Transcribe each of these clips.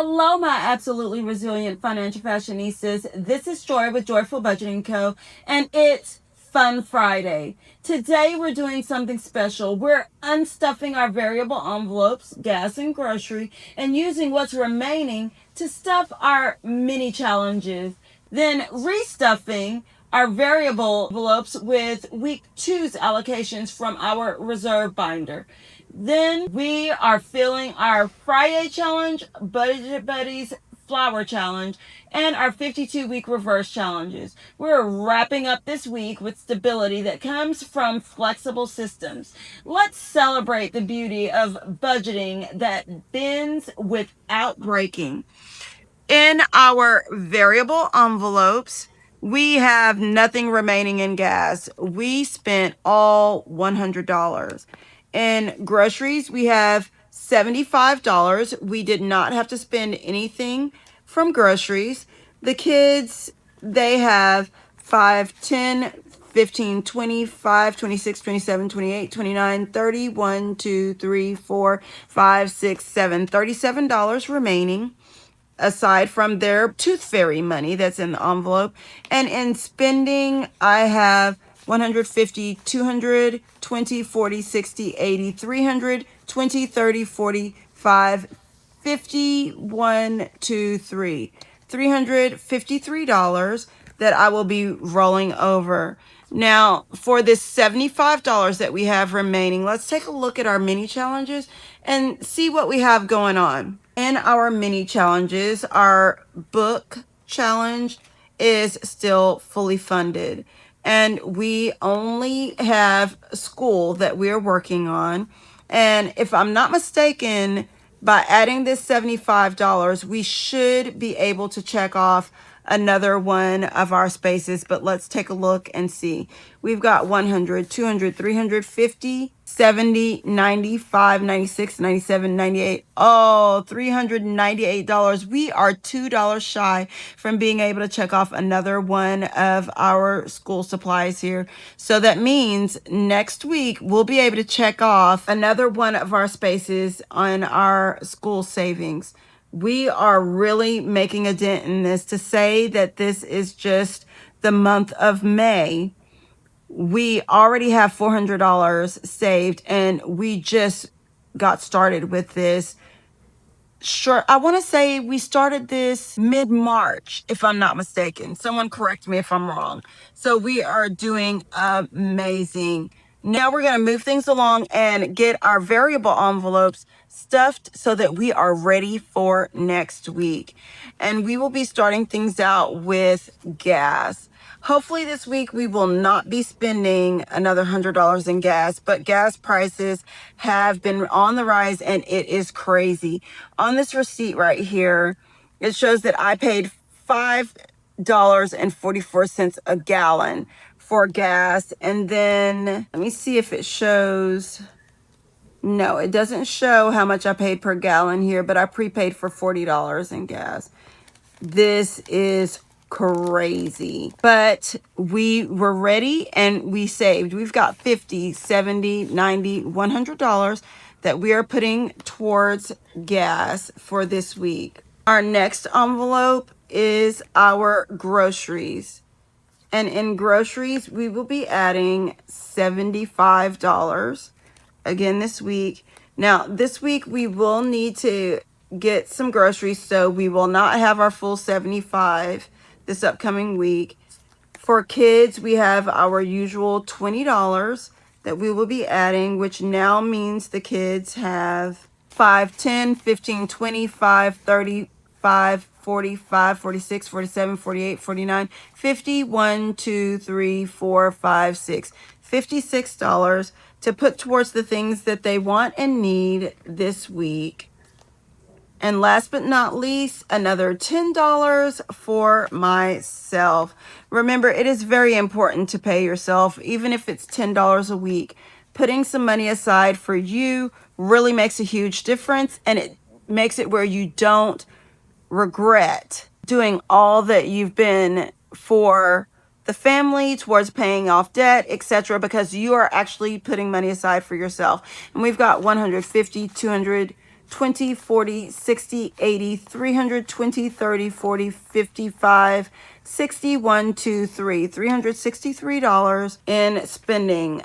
Hello, my absolutely resilient financial fashionistas. This is Joy with Joyful Budgeting Co. And it's Fun Friday. Today we're doing something special. We're unstuffing our variable envelopes, gas and grocery, and using what's remaining to stuff our mini challenges. Then restuffing our variable envelopes with week two's allocations from our reserve binder. Then we are filling our Friday challenge, Budget Buddies Flower Challenge, and our 52-week reverse challenges. We're wrapping up this week with stability that comes from flexible systems. Let's celebrate the beauty of budgeting that bends without breaking. In our variable envelopes, we have nothing remaining in gas. We spent all $100. In groceries, we have $75. We did not have to spend anything from groceries. The kids, they have 5, 10, 15, 25, 26, 27, 28, 29, 30, 1, 2, 3, 4, 5, 6, 7, $37 remaining, aside from their tooth fairy money that's in the envelope. And in spending, I have 150, 200, 20, 40, 60, 80, 300, 20, 30, 45, 50, 1, 2, 3. $353 that I will be rolling over. Now, for this $75 that we have remaining, let's take a look at our mini challenges and see what we have going on. In our mini challenges, our book challenge is still fully funded, and we only have school that we're working on. And if I'm not mistaken, by adding this $75, we should be able to check off another one of our spaces, but let's take a look and see. We've got 100, 200, 350, 70, 95, 96, 97, 98. Oh, $398. We are $2 shy from being able to check off another one of our school supplies here. So that means next week we'll be able to check off another one of our spaces on our school savings. We are really making a dent in this. To say that this is just the month of May, we already have $400 saved, and we just got started with this. Sure, I want to say we started this mid-March, if I'm not mistaken. Someone correct me if I'm wrong. So we are doing amazing. Now we're going to move things along and get our variable envelopes stuffed so that we are ready for next week. And we will be starting things out with gas. Hopefully this week we will not be spending another $100 in gas, but gas prices have been on the rise and it is crazy. On this receipt right here, it shows that I paid $5.44 a gallon for gas. And then let me see if it shows. No, it doesn't show how much I paid per gallon here, but I prepaid for $40 in gas. This is crazy, but we were ready and we saved. We've got 50, 70, 90, $100 that we are putting towards gas for this week. Our next envelope is our groceries. And in groceries, we will be adding $75 again this week. Now, this week we will need to get some groceries, so we will not have our full 75 this upcoming week. For kids, we have our usual $20 that we will be adding, which now means the kids have 5, 10, 15, 25, 35, 45, 46, 47, 48, 49, 50, 1, 2, 3, 4, 5, 6, $56 to put towards the things that they want and need this week. And last but not least, another $10 for myself. Remember, it is very important to pay yourself, even if it's $10 a week. Putting some money aside for you really makes a huge difference, and it makes it where you don't regret doing all that you've been for the family, towards paying off debt, etc., because you are actually putting money aside for yourself. And we've got 150, 200, 20, 40, 60, 80, 300, 20, 30, 40, 55, 60, 1, 2, 3, $363 in spending.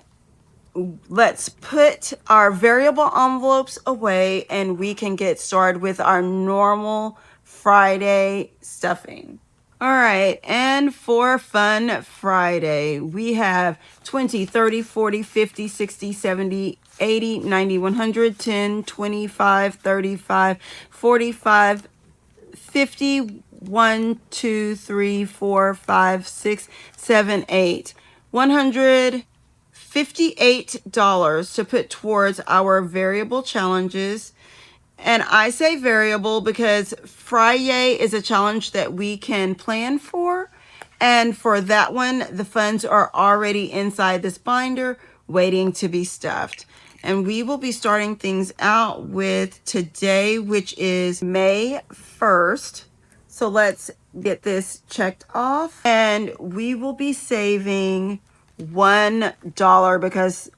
Let's put our variable envelopes away and we can get started with our normal Friday stuffing. All right, and for Fun Friday, we have 20, 30, 40, 50, 60, 70, 80, 90, 100, 10, 25, 35, 45, 50, 1, 2, 3, 4, 5, 6, 7, 8, $158 to put towards our variable challenges. And I say variable because Friday is a challenge that we can plan for. And for that one, the funds are already inside this binder waiting to be stuffed. And we will be starting things out with today, which is May 1st. So let's get this checked off. And we will be saving $1 because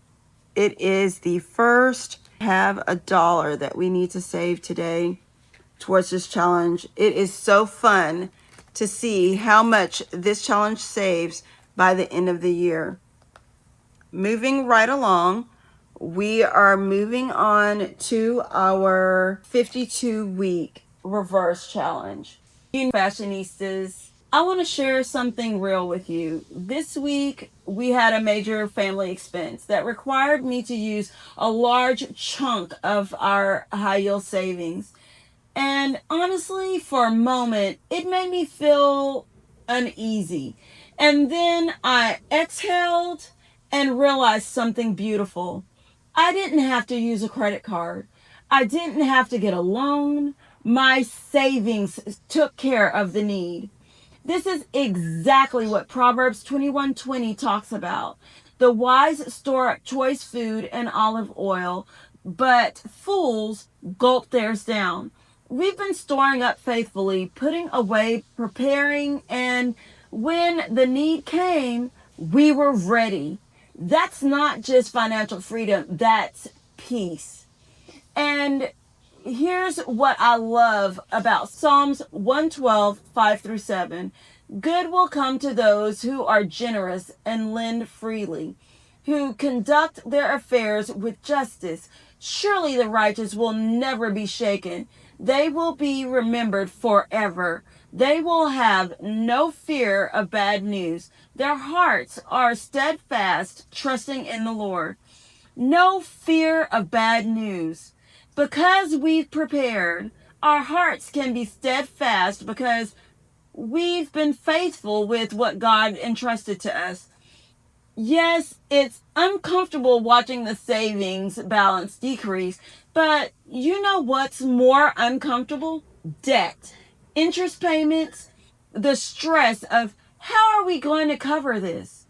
it is the first. Have $1 that we need to save today towards this challenge. It is so fun to see how much this challenge saves by the end of the year. Moving right along, we are moving on to our 52-week reverse challenge. You fashionistas, I want to share something real with you. This week, we had a major family expense that required me to use a large chunk of our high yield savings. And honestly, for a moment, it made me feel uneasy. And then I exhaled and realized something beautiful. I didn't have to use a credit card. I didn't have to get a loan. My savings took care of the need. This is exactly what Proverbs 21:20 talks about. The wise store up choice food and olive oil, but fools gulp theirs down. We've been storing up faithfully, putting away, preparing, and when the need came, we were ready. That's not just financial freedom, that's peace. And here's what I love about Psalms 112, 5 through 7. Good will come to those who are generous and lend freely, who conduct their affairs with justice. Surely the righteous will never be shaken. They will be remembered forever. They will have no fear of bad news. Their hearts are steadfast, trusting in the Lord. No fear of bad news. Because we've prepared, our hearts can be steadfast because we've been faithful with what God entrusted to us. Yes, it's uncomfortable watching the savings balance decrease, but you know what's more uncomfortable? Debt, interest payments, the stress of how are we going to cover this?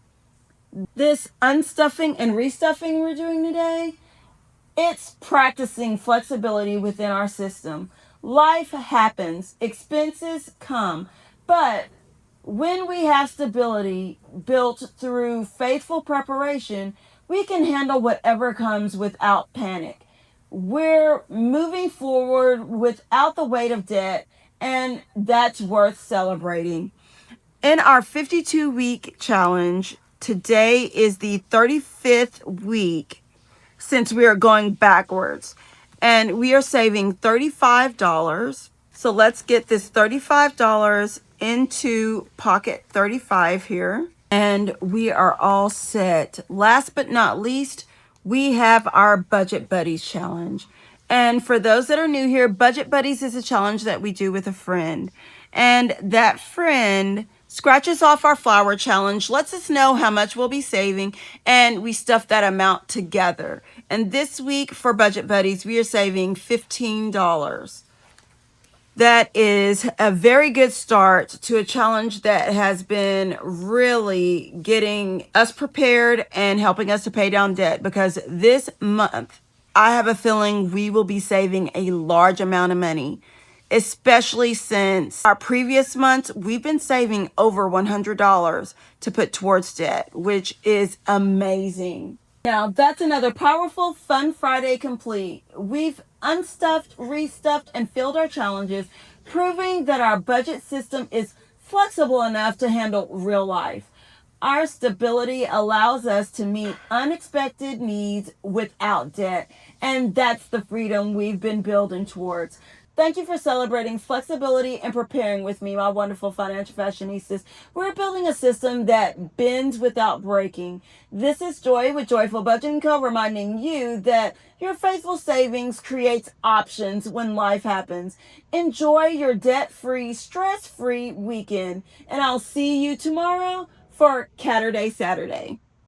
This unstuffing and restuffing we're doing today, it's practicing flexibility within our system. Life happens, expenses come, but when we have stability built through faithful preparation, we can handle whatever comes without panic. We're moving forward without the weight of debt, and that's worth celebrating. In our 52-week challenge, today is the 35th week since we are going backwards. And we are saving $35. So let's get this $35 into pocket 35 here. And we are all set. Last but not least, we have our Budget Buddies challenge. And for those that are new here, Budget Buddies is a challenge that we do with a friend. And that friend scratches off our flour challenge, lets us know how much we'll be saving, and we stuff that amount together. And this week for Budget Buddies, we are saving $15. That is a very good start to a challenge that has been really getting us prepared and helping us to pay down debt, because this month, I have a feeling we will be saving a large amount of money, especially since our previous months, we've been saving over $100 to put towards debt, which is amazing. Now, that's another powerful Fun Friday complete. We've unstuffed, restuffed, and filled our challenges, proving that our budget system is flexible enough to handle real life. Our stability allows us to meet unexpected needs without debt, and that's the freedom we've been building towards. Thank you for celebrating flexibility and preparing with me, my wonderful financial fashionistas. We're building a system that bends without breaking. This is Joy with Joyful Budgeting Co. reminding you that your faithful savings creates options when life happens. Enjoy your debt-free, stress-free weekend, and I'll see you tomorrow for Catterday Saturday.